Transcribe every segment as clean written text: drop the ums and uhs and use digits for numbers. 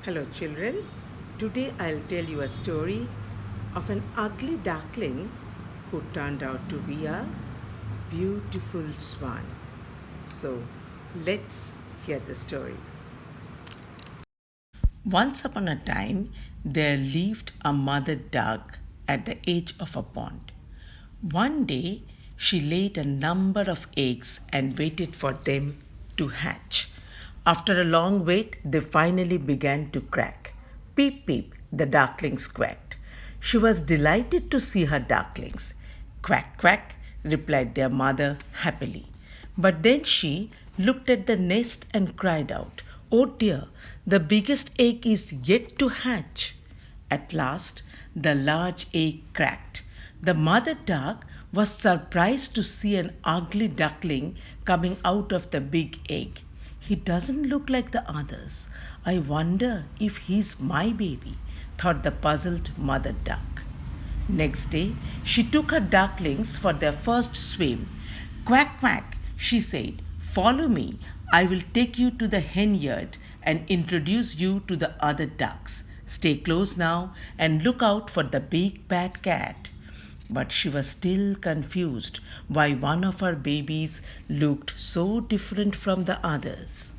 Hello, children. Today I'll tell you a story of an ugly duckling who turned out to be a beautiful swan. So, let's hear the story. Once upon a time, there lived a mother duck at the edge of a pond. One day, she laid a number of eggs and waited for them to hatch. After a long wait, they finally began to crack. Peep, peep, the ducklings quacked. She was delighted to see her ducklings. Quack, quack, replied their mother happily. But then she looked at the nest and cried out, "Oh dear, the biggest egg is yet to hatch." At last, the large egg cracked. The mother duck was surprised to see an ugly duckling coming out of the big egg. "He doesn't look like the others. I wonder if he's my baby," thought the puzzled mother duck. Next day, she took her ducklings for their first swim. "Quack, quack," she said. "Follow me. I will take you to the hen yard and introduce you to the other ducks. Stay close now and look out for the big bad cat." But she was still confused why one of her babies looked so different from the others.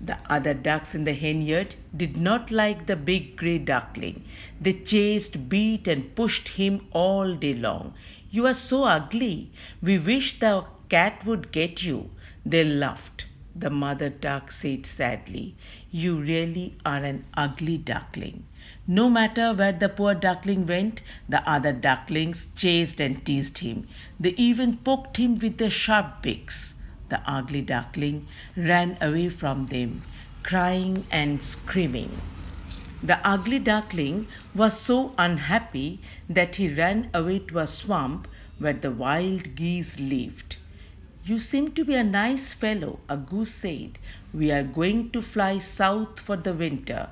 The other ducks in the hen yard did not like the big grey duckling. They chased, beat, and pushed him all day long. "You are so ugly. We wish the cat would get you." They laughed. The mother duck said sadly, "You really are an ugly duckling." No matter where the poor duckling went, the other ducklings chased and teased him. They even poked him with their sharp beaks. The ugly duckling ran away from them, crying and screaming. The ugly duckling was so unhappy that he ran away to a swamp where the wild geese lived. "You seem to be a nice fellow," a goose said. "We are going to fly south for the winter.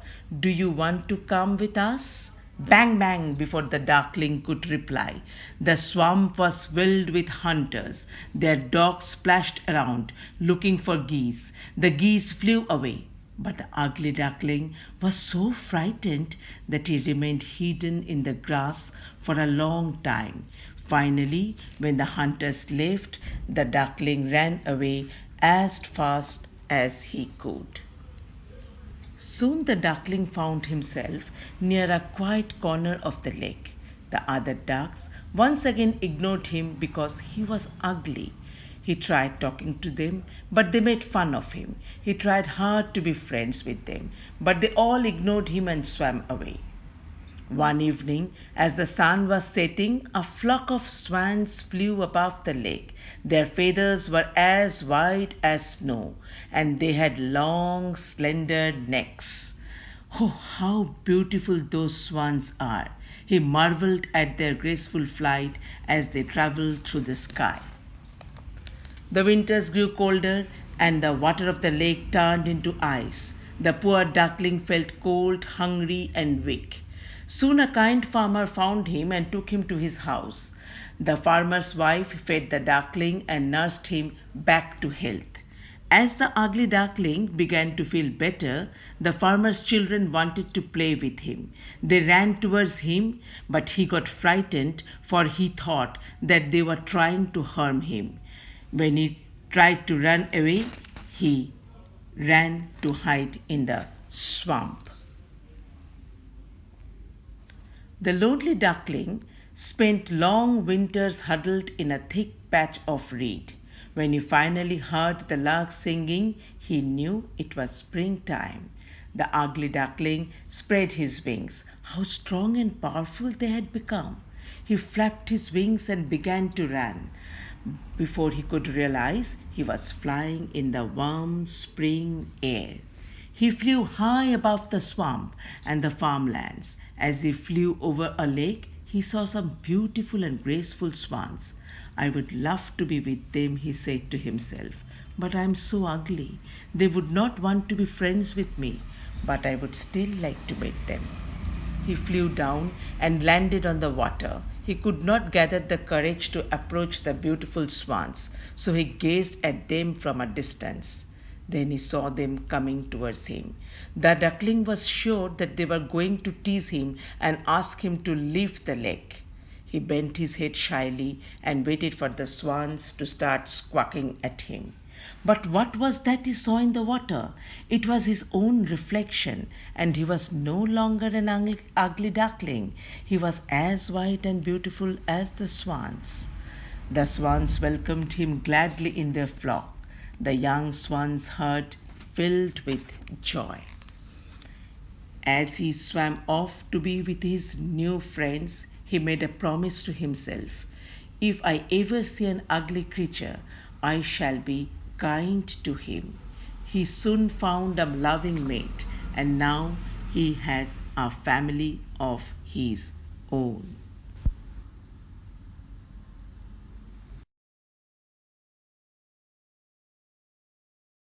Do you want to come with us?" Bang, bang, before the duckling could reply. The swamp was filled with hunters. Their dogs splashed around, looking for geese. The geese flew away. But the ugly duckling was so frightened that he remained hidden in the grass for a long time. Finally, when the hunters left, the duckling ran away as fast as he could. Soon the duckling found himself near a quiet corner of the lake. The other ducks once again ignored him because he was ugly. He tried talking to them, but they made fun of him. He tried hard to be friends with them, but they all ignored him and swam away. One evening, as the sun was setting, a flock of swans flew above the lake. Their feathers were as white as snow, and they had long, slender necks. "Oh, how beautiful those swans are!" He marveled at their graceful flight as they traveled through the sky. The winters grew colder, and the water of the lake turned into ice. The poor duckling felt cold, hungry, and weak. Soon a kind farmer found him and took him to his house. The farmer's wife fed the duckling and nursed him back to health. As the ugly duckling began to feel better, the farmer's children wanted to play with him. They ran towards him, but he got frightened, for he thought that they were trying to harm him. When he tried to run away, he ran to hide in the swamp. The lonely duckling spent long winters huddled in a thick patch of reed. When he finally heard the larks singing, he knew it was springtime. The ugly duckling spread his wings. How strong and powerful they had become! He flapped his wings and began to run. Before he could realize, he was flying in the warm spring air. He flew high above the swamp and the farmlands. As he flew over a lake, he saw some beautiful and graceful swans. "I would love to be with them," he said to himself. "But I am so ugly. They would not want to be friends with me, but I would still like to meet them." He flew down and landed on the water. He could not gather the courage to approach the beautiful swans, so he gazed at them from a distance. Then he saw them coming towards him. The duckling was sure that they were going to tease him and ask him to lift the leg. He bent his head shyly and waited for the swans to start squawking at him. But what was that he saw in the water? It was his own reflection, and he was no longer an ugly duckling. He was as white and beautiful as the swans. The swans welcomed him gladly in their flock. The young swan's heart filled with joy. As he swam off to be with his new friends, he made a promise to himself. If I ever see an ugly creature, I shall be kind to him. He soon found a loving mate, and now he has a family of his own.